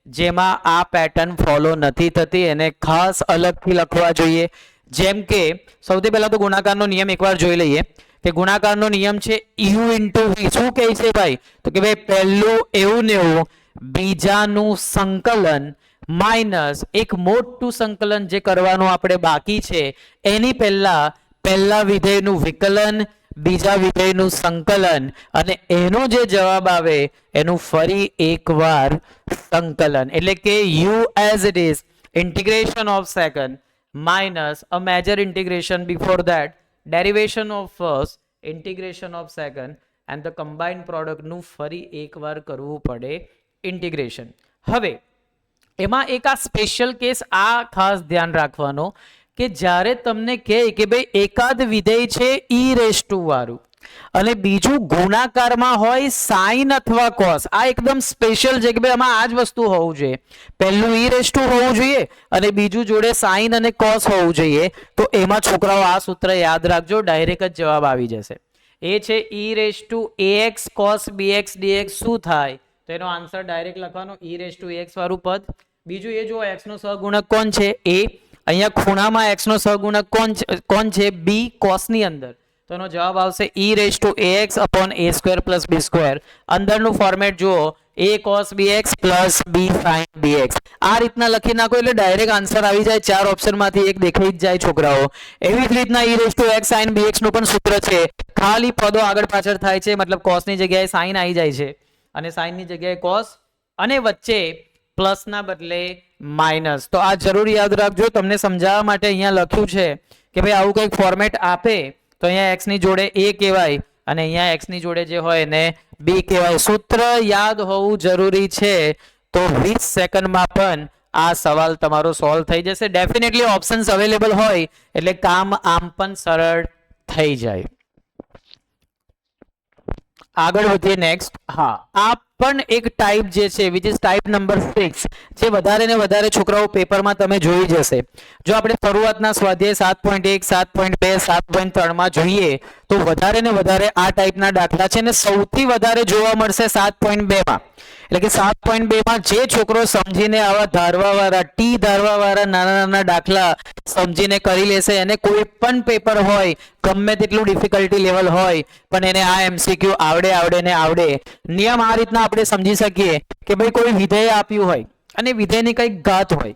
Speaker 1: જેમાં આ પેટર્ન ફોલો નથી થતી, એને ખાસ અલગથી લખવા જોઈએ. જેમ કે સૌથી પહેલા તો ગુણાકારનો નિયમ એકવાર જોઈ લઈએ કે ગુણાકારનો નિયમ છે u * v. શું કહે છે ભાઈ? તો કે ભાઈ પહેલું એવું ને એવું બીજાનું સંકલન માઇનસ એક મોટું સંકલન જે કરવાનું આપણે બાકી છે એની પહેલા વિધેયનું વિકલન, બીજા વિધેયનું સંકલન અને એનો જે જવાબ આવે એનું ફરી એકવાર સંકલન. એટલે કે u as it is integration of second minus a major integration before that, derivation of first, integration of second and the combined product નું ફરી એકવાર કરવું પડે ઇન્ટિગ્રેશન. હવે એમાં એક આ સ્પેશિયલ કેસ આ ખાસ ધ્યાન રાખવાનો કે જ્યારે તમને કહે કે ભાઈ એકાદ વિધેય છે e⁻ વાળું અને બીજું ગુણાકારમાં હોય સાઇન અથવા કોસ, આ એકદમ સ્પેશિયલ છે કે ભાઈ આમાં આ જ વસ્તુ હોવું જોઈએ. પહેલું e⁻ હોવું જોઈએ અને બીજું જોડે સાઇન અને કોસ હોવું જોઈએ. તો એમાં છોકરાઓ આ સૂત્ર યાદ રાખજો, ડાયરેક્ટ જ જવાબ આવી જશે. એ છે e⁻ax cos bx dx. શું થાય? તો એનો આન્સર ડાયરેક્ટ લખવાનો e⁻x વાળું પદ. બીજું એ જો x નો સહગુણક કોણ છે? a. અહીંયા ખૂણામાં x નો સહગુણક કોણ છે? b cos ની અંદર. તો એનો જવાબ આવશે e⁻ax upon a² plus b². અંદરનું ફોર્મેટ જુઓ, a cos bx plus b sin bx. આ રીતના લખી નાખો એટલે ડાયરેક્ટ આન્સર આવી જાય. 4 ઓપ્શનમાંથી એક દેખાઈ જ જાય છોકરાઓ. એવી જ રીતના e⁻x sin bx નું પણ સૂત્ર છે ખાલી પદો આગળ પાછળ થાય છે, મતલબ કોસની જગ્યાએ સાઇન આવી જાય છે અને સાઇનની જગ્યાએ કોસ અને વચ્ચે પ્લસના બદલે માઇનસ. તો આ જરૂર યાદ રાખજો. તમને સમજાવવા માટે અહીંયા લખ્યું છે કે ભાઈ આવું કંઈક ફોર્મેટ આપે તો અહીંયા એક્સ ની જોડે a કહેવાય અને અહીંયા એક્સ ની જોડે જે હોય એને b કહેવાય. સૂત્ર યાદ હોવું જરૂરી છે. તો 20 સેકન્ડમાં પણ આ સવાલ તમારો સોલ્વ થઈ જશે. ડેફિનેટલી ઓપ્શન્સ અવેલેબલ હોય એટલે કામ આમ પણ સરળ થઈ જાય. આગળ વધીએ નેક્સ્ટ. હા, આ પણ એક ટાઈપ જે છે વિચ ઇઝ ટાઈપ નંબર 6, જે વધારે ને વધારે છોકરાઓ પેપરમાં તમે જોઈ જશે. જો આપણે શરૂઆતના સ્વાધ્યાય 7.1, 7.2, 7.3 માં જોઈએ તો વધારે ને વધારે આ ટાઈપના દાખલા છે ને સૌથી વધારે જોવા મળશે 7.2 માં. એટલે કે 7.2 માં જે છોકરો સમજીને આવા ધારવાવાળા ટી ધારવાવાળા નાના નાના દાખલા સમજીને કરી લેશે એને કોઈ પણ પેપર હોય ગમે તેટલું ડિફિકલ્ટી લેવલ હોય પણ એને આ એમસીક્યુ આવડે. નિયમ આ રીતના આપણે સમજી શકીએ કે ભાઈ કોઈ વિધેય આપ્યું હોય અને વિધેયની કંઈક ઘાત હોય,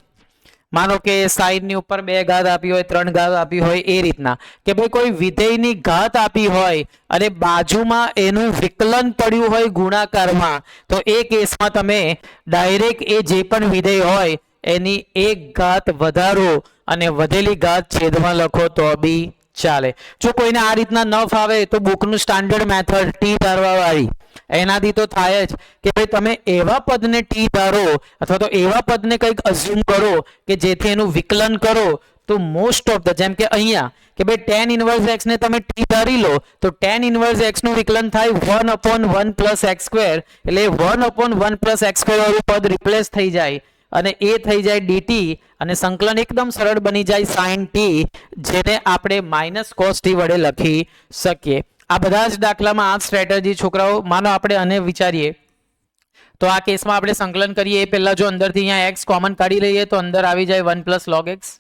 Speaker 1: માનો કે સાઈનની ઉપર 2 ઘાત આપી હોય, 3 ઘાત આપી હોય, એ રીતના કે ભાઈ કોઈ વિધેયની ઘાત આપી હોય અને બાજુમાં એનું વિકલન પડ્યું હોય ગુણાકારમાં, તો એ કેસમાં તમે ડાયરેક્ટ એ જે પણ વિધેય હોય એની 1 ઘાત વધારો અને વધેલી ઘાત છેદમાં લખો તો બી ચાલે. જો કોઈને આ રીતના ન ફાવે તો બુકનું સ્ટાન્ડર્ડ મેથડ ટી ધારવા વાળી એનાથી તો થાય જ કે ભાઈ તમે એવા પદને ટી ધારો અથવા તો એવા પદને કંઈક અઝ્યુમ કરો કે જેથી એનું વિકલન કરો તો મોસ્ટ ઓફ ધ, જેમ કે અહીંયા કે ભાઈ tan ઇન્વર્સ x ને તમે ટી ધારી લો તો tan ઇન્વર્સ x નું વિકલન થાય 1/1 + x², એટલે 1/1 + x² વાળું પદ રિપ્લેસ થઈ જાય અને એ થઈ જાય dt અને સંકલન એકદમ સરળ બની જાય sin t, જેને આપણે -cos t વડે લખી શકીએ. આ બધા જ દાખલામાં આ સ્ટ્રેટેજી છોકરાઓ, માનો આપણે આને વિચારીએ તો આ કેસમાં આપણે સંકલન કરીએ એ પહેલા જો અંદરથી અહીંયા x કોમન કાઢી લઈએ તો અંદર આવી જાય 1 + log x.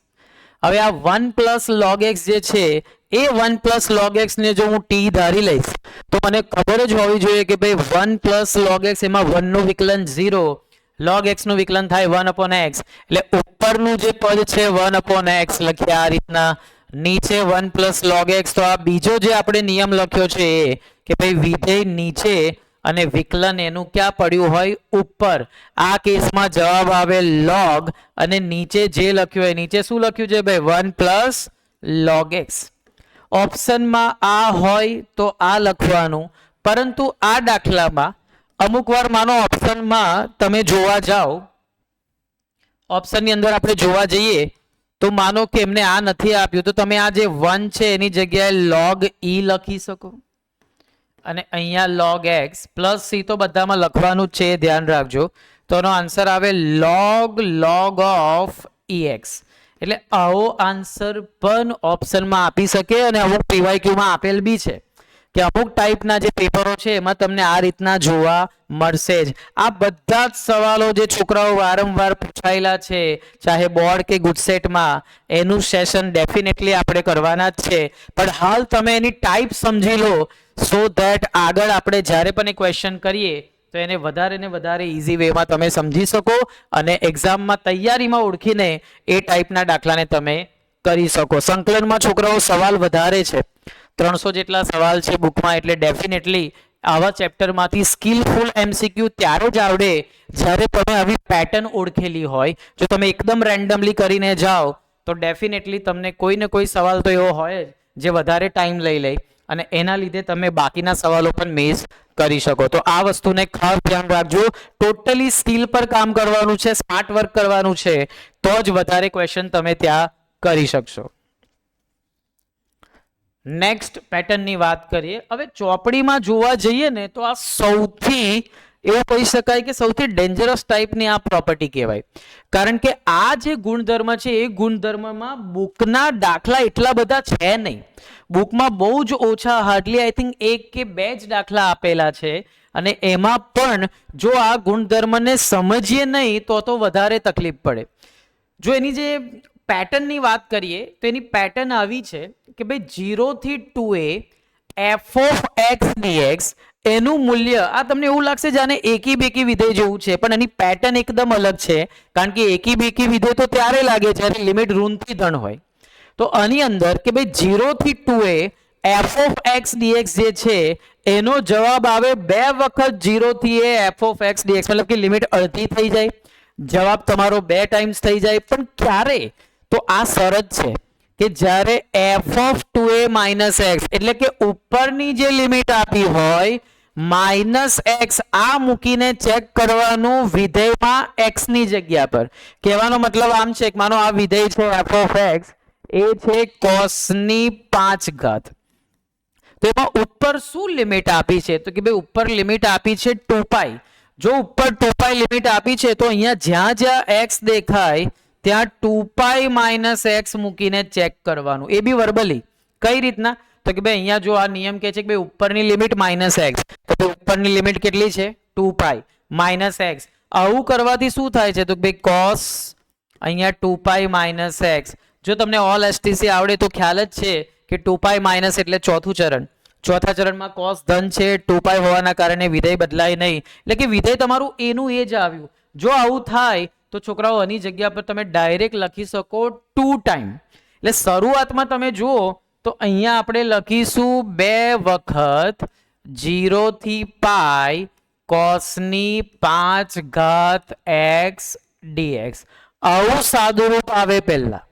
Speaker 1: હવે આ 1 + log x જે છે એ 1 + log x ને જો હું t ધારી લઈશ તો મને ખબર જ હોવી જોઈએ કે ભાઈ 1 + log x એમાં 1 નું વિકલન 0, log x નું વિકલન થાય 1/x, એટલે ઉપરનું જે પદ છે 1/x લખીએ આ રીતના, નીચે 1 + log x. તો આ બીજો જે આપણે નિયમ લખ્યો છે એ કે ભાઈ વિધેય નીચે અને વિકલન એનું ક્યાં પડ્યું હોય ઉપર. આ કેસમાં જવાબ આવે log અને નીચે જે લખ્યું હોય, નીચે શું લખ્યું છે ભાઈ 1 + log x. ઓપ્શનમાં આ હોય તો આ લખવાનું, પરંતુ આ દાખલામાં અમુક વાર માનો ઓપ્શનમાં તમે જોવા જાઓ, ઓપ્શનની અંદર આપણે જોવા જઈએ તો માનો કે એમને આ નથી આપ્યું તો તમે આ જે 1 છે એની જગ્યાએ log e લખી શકો અને અહીંયા log x + c તો બધામાં લખવાનું જ છે, ધ્યાન રાખજો. તો એનો આન્સર આવે log of ex. એટલે આવો આન્સર પણ ઓપ્શનમાં આપી શકે અને અમુક PYQ માં આપેલ બી છે કે અમુક ટાઈપના જે પેપરો છે એમાં તમને આ રીતના જોવા મળશે જ. આ બધા જ સવાલો જે છોકરાઓ વારંવાર પૂછાયેલા છે ચાહે બોર્ડ કે ગુજસેટમાં, એનું સેશન ડેફિનેટલી આપણે કરવાના જ છે, પણ હાલ તમે એની ટાઈપ સમજી લો સો ધેટ આગળ આપણે જ્યારે પણ એ ક્વેશ્ચન કરીએ તો એને વધારે ને વધારે ઇઝી વેમાં તમે સમજી શકો અને એક્ઝામમાં તૈયારીમાં ઓળખીને એ ટાઈપના દાખલાને તમે કરી શકો. સંકલનમાં છોકરાઓ સવાલ વધારે છે, 300 જેટલા સવાલ છે બુકમાં, એટલે ડેફિનેટલી આવા ચેપ્ટરમાંથી સ્કિલફુલ એમસીક્યુ ત્યારે જ આવડે જ્યારે તમે આવી પેટર્ન ઓળખેલી હોય. જો તમે એકદમ રેન્ડમલી કરીને જાઓ તો ડેફિનેટલી તમને કોઈ ને કોઈ સવાલ તો એવો હોય જ જે વધારે ટાઈમ લઈ લે અને એના લીધે તમે બાકીના સવાલો પણ મિસ કરી શકો. તો આ વસ્તુને ખાસ ધ્યાન રાખજો. ટોટલી સ્કિલ પર કામ કરવાનું છે, સ્માર્ટ વર્ક કરવાનું છે, તો જ વધારે ક્વેશ્ચન તમે ત્યાં કરી શકશો. નેક્સ્ટ પેટર્નની વાત કરીએ. હવે ચોપડીમાં જોવા જઈએ ને તો આ સૌથી એવું કહી શકાય કે સૌથી ડેન્જરસ ટાઈપની આ પ્રોપર્ટી કહેવાય, કારણ કે આ જે ગુણધર્મ છે એ ગુણધર્મમાં બુકના દાખલા એટલા બધા છે નહીં. બુકમાં બહુ જ ઓછા, હાર્ડલી આઈ થિંક 1 કે 2 જ દાખલા આપેલા છે અને એમાં પણ જો આ ગુણધર્મને સમજીએ નહીં તો વધારે તકલીફ પડે. જો એની જે પેટર્નની વાત કરીએ તો એની પેટર્ન આવી છે કે ભાઈ 0 થી 2a f of x dx એનું મૂલ્ય, આ તમને એવું લાગશે જાણે એકી બેકી વિધેય જેવું છે, પણ એની પેટર્ન એકદમ અલગ છે, કારણ કે એકી બેકી વિધેય તો ત્યારે લાગે જ્યારે લિમિટ ઋણથી ધન હોય. તો આની અંદર કે ભાઈ 0 થી 2a F of x dx જે છે એનો જવાબ આવે 2 વખત 0 થી એ એફ ઓફ એક્સ ડીએક્સ, મતલબ કે લિમિટ અડધી થઈ જાય, જવાબ તમારો 2 ટાઈમ્સ થઈ જાય. પણ ક્યારે? તો આ શરત છે કે જ્યારે F of 2a minus x, એટલે કે ઉપરની જે લિમિટ આપી હોય માઇનસ એક્સ, આ મૂકીને ચેક કરવાનું વિધેયમાં એક્સ ની જગ્યા પર. કહેવાનો મતલબ આમ છે કે માનો આ વિધેય છે એફ ઓફ એક્સ, એ છે cos ની 5 ઘાત. તો એમાં ઉપર શું લિમિટ આપી છે? તો કે ભાઈ ઉપર લિમિટ આપી છે 2π. જો ઉપર 2π લિમિટ આપી છે તો અહીંયા જ્યાં જ્યાં x દેખાય ત્યાં 2π માઇનસ એક્સ મૂકીને ચેક કરવાનું, એ બી વર્બલી. કઈ રીતના? તો કે ભાઈ અહીંયા જો આ નિયમ કહે છે કે ભાઈ ઉપરની લિમિટ માઇનસ એક્સ, તો ઉપરની લિમિટ કેટલી છે? 2π માઇનસ એક્સ. આવું કરવાથી શું થાય છે? તો ભાઈ cos અહીંયા 2π માઇનસ એક્સ. જો તમને ઓલ એસટીસી આવડે તો ખ્યાલ જ છે કે 2π માઇનસ એટલે ચોથું ચરણ. ચોથા ચરણમાં cos ધન છે, 2π હોવાના કારણે વિધેય બદલાય નહીં, એટલે કે વિધેય તમારું એનું એ જ આવ્યું. જો આવું થાય તો છોકરાઓ આની જગ્યા પર તમે ડાયરેક્ટ લખી શકો 2 ટાઈમ. એટલે શરૂઆતમાં તમે જુઓ તો અહીંયા આપણે લખીશું 2 વખત 0 થી π cos ની 5 ઘાત x dx. આવું સાદું રૂપ આવે પહેલા.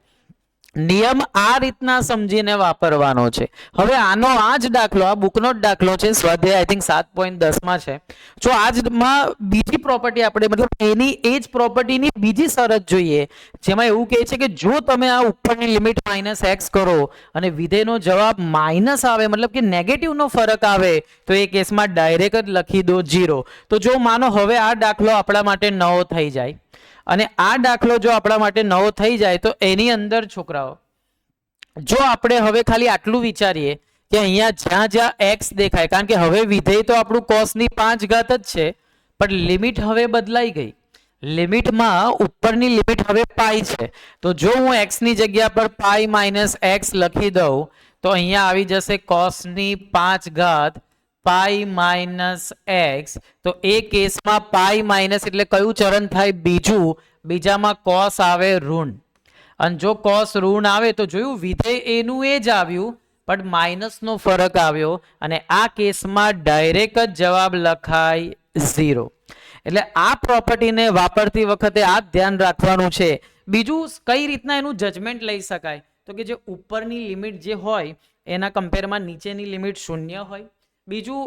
Speaker 1: નિયમ આ રીતના સમજીને વાપરવાનો છે. હવે આનો આ જ દાખલો, આ બુકનો જ દાખલો છે, સ્વાધ્યાય આઈ થિંક 7.10 માં છે. જો આજમાં બીજી પ્રોપર્ટી આપણે, મતલબ એની એ જ પ્રોપર્ટીની બીજી શરત જોઈએ, જેમાં એવું કહે છે કે જો તમે આ ઉપરની લિમિટ માઇનસ એક્સ કરો અને વિધેયનો જવાબ માઇનસ આવે, મતલબ કે નેગેટિવનો ફરક આવે, તો એ કેસમાં ડાયરેક્ટ જ લખી દો 0. તો જો માનો હવે આ દાખલો આપણા માટે નવો થઈ જાય, અને આ દાખલો જો આપણા માટે નવો થઈ જાય તો એની અંદર છોકરાઓ જો આપણે હવે ખાલી આટલું વિચારીએ કે અહીંયા જ્યાં જ્યાં x દેખાય, કારણ કે હવે વિધેય તો આપણું cos ની 5 ઘાત જ છે, પણ લિમિટ હવે બદલાઈ ગઈ. લિમિટમાં ઉપરની લિમિટ હવે પાઈ છે, તો જો હું x ની જગ્યા પર પાઈ માઇનસ એક્સ લખી દઉં તો અહીંયા આવી જશે cos ની 5 ઘાત પાઈ માઇનસ એક્સ. તો એ કેસમાં પાઈ માઇનસ એટલે કયું ચરણ થાય? બીજું. બીજામાં cos આવે ઋણ, અને જો cos ઋણ આવે તો જોયું વિધેય એનું એ જ આવ્યું પણ માઇનસનો ફરક આવ્યો, અને આ કેસમાં ડાયરેક્ટ જ જવાબ લખાય 0. એટલે આ પ્રોપર્ટીને વાપરતી વખતે આ ધ્યાન રાખવાનું છે. બીજું કઈ રીતના એનું જજમેન્ટ લઈ શકાય? તો કે જે ઉપરની લિમિટ જે હોય એના કમ્પેરમાં નીચેની લિમિટ 0 હોય. બીજું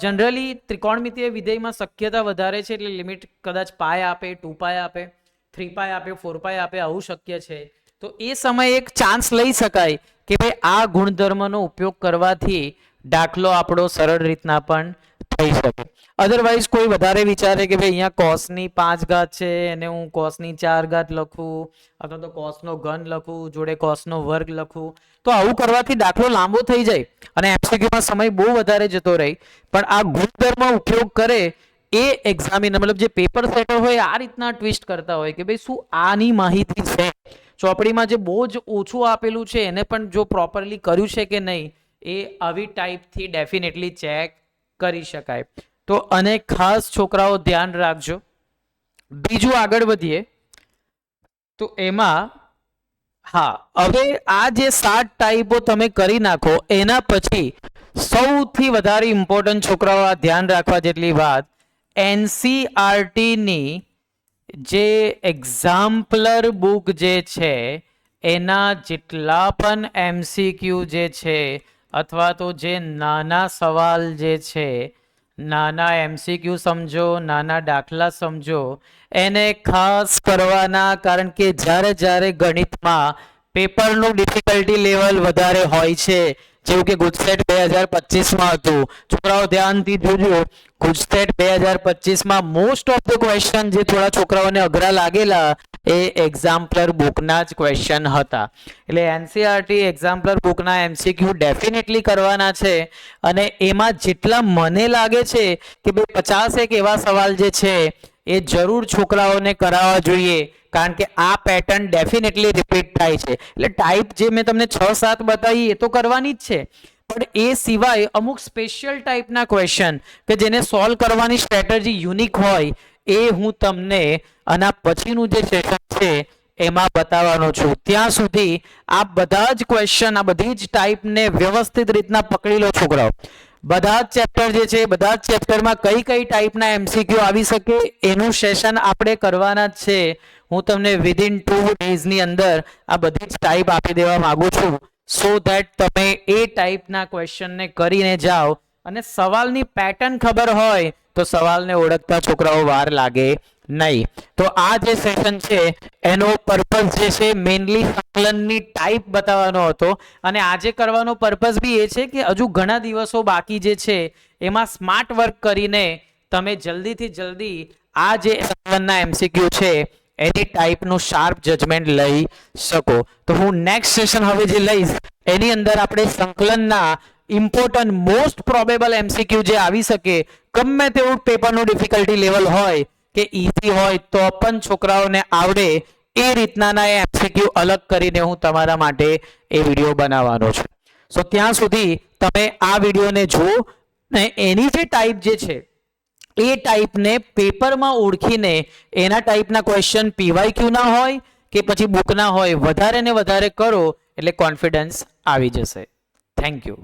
Speaker 1: જનરલી ત્રિકોણમિતીય વિધેયમાં શક્યતા વધારે છે, એટલે લિમિટ કદાચ પાય આપે, 2π આપે, 3π આપે, 4π આપે, આવું શક્ય છે. તો એ સમયે એક ચાન્સ લઈ શકાય કે ભાઈ આ ગુણધર્મનો ઉપયોગ કરવાથી દાખલો આપણો સરળ રીતના પણ થઈ શકે. અધરવાઇઝ કોઈ વધારે વિચારે કે ભાઈ અહીંયા cos ની 5 ઘાત છે અને હું cos ની 4 ઘાત લખું, અથવા તો cos નો ઘન લખું, જોડે cos નો વર્ગ લખું, તો આવું કરવાથી દાખલો લાંબો થઈ જાય અને એમસીક્યુમાં સમય બહુ વધારે જતો રહે. પણ આ ગુણધર્મ ઉપયોગ કરે એ એક્ઝામિનર, મતલબ જે પેપર સેટર હોય, આ રીતના ટ્વિસ્ટ કરતા હોય કે ભાઈ શું આની માહિતી છે, ચોપડીમાં જે બહુ જ ઓછું આપેલું છે એને પણ જો પ્રોપરલી કર્યું છે કે નહીં, એ આવી ટાઈપથી ડેફિનેટલી ચેક કરી શકાય. તો અને ખાસ છોકરાઓ ધ્યાન રાખજો. બીજું આગળ વધીએ તો એમાં હવે આ જે 7 ટાઈપો તમે કરી નાખો, એના પછી સૌથી વધારે ઇમ્પોર્ટન્ટ છોકરાઓ આ ધ્યાન રાખવા જેટલી વાત, એનસીઆરટી ની જે એક્ઝામ્પલર બુક જે છે એના જેટલા પણ એમસીક્યુ જે છે, અથવા તો જે નાના સવાલ જે છે, નાના એમસીક્યુ સમજો, નાના દાખલા સમજો, એને ખાસ કરવાના. કારણ કે જ્યારે ગણિતમાં પેપરનું ડિફિકલ્ટી લેવલ વધારે હોય છે, જેવું કે ગુજસેટ 2025 હતું, છોકરાઓ ધ્યાનથી જોજો. ગુજસેટ 2025 માં મોસ્ટ ઓફ ધ ક્વેશ્ચન જે થોડા છોકરાઓને અઘરા લાગેલા એ એક્ઝામ્પલર બુકના જ ક્વેશ્ચન હતા. એટલે એનસીઆરટી એક્ઝામ્પલર બુકના એમસીક્યુ ડેફિનેટલી કરવાના છે, અને એમાં જેટલા મને લાગે છે કે ભાઈ 50 એવા સવાલ જે છે એ જરૂર છોકરાઓને કરાવવા જોઈએ, કારણ કે આ પેટર્ન ડેફિનેટલી રિપીટ થાય છે. એટલે ટાઈપ જે મેં તમને 6-7 બતાવી એ તો કરવાની જ છે, પણ એ સિવાય અમુક સ્પેશિયલ ટાઈપના ક્વેશ્ચન કે જેને સોલ્વ કરવાની સ્ટ્રેટેજી યુનિક હોય, એ હું તમને આના પછીનું જે સેશન છે એમાં બતાવવાનો છું. ત્યાં સુધી આ બધા જ ક્વેશ્ચન, આ બધી જ ટાઈપને વ્યવસ્થિત રીતના પકડી લો છોકરાઓ. બધા જ ચેપ્ટર જે છે, બધા જ ચેપ્ટરમાં કઈ કઈ ટાઈપના MCQ આવી શકે એનું સેશન આપણે કરવાના જ છે. હું તમને વિધિન 2 ડેઝની અંદર આ બધી જ ટાઈપ આપી દેવા માંગુ છું, સો ધેટ તમે એ ટાઈપના ક્વેશ્ચનને કરીને જાઓ અને સવાલની પેટર્ન ખબર હોય તો સવાલને ઓળખતા છોકરાઓ વાર લાગે નહીં. તો આ જે સેશન છે એનો પર્પઝ જે છે મેઇનલી સંકલનની ટાઈપ બતાવવાનો હતો. અને આજે કરવાનો પર્પઝ બી એ છે કે હજુ ઘણા દિવસો બાકી જે છે એમાં સ્માર્ટ વર્ક કરીને તમે જલ્દીથી જલ્દી આ જે સંકલનના MCQ છે એની ટાઈપનું શાર્પ જજમેન્ટ લઈ શકો. તો હું નેક્સ્ટ સેશન હવે જે લઈશ એની અંદર આપણે સંકલનના ઇમ્પોર્ટન્ટ મોસ્ટ પ્રોબેબલ MCQ જે આવી શકે, ગમે તેવું પેપરનું ડિફિકલ્ટી લેવલ હોય કે ઈઝી હોય તો પણ છોકરાઓને આવડે એ રીતનાના એ MCQ અલગ કરીને હું તમારા માટે એ વિડીયો બનાવવાનો છું. સો ત્યાં સુધી તમે આ વિડીયોને જુઓ ને એની જે ટાઈપ જે છે એ ટાઈપને પેપરમાં ઓળખીને એના ટાઈપના ક્વેશ્ચન PYQ ના હોય કે પછી બુકના હોય, વધારે ને વધારે કરો એટલે કોન્ફિડન્સ આવી જશે. Thank you.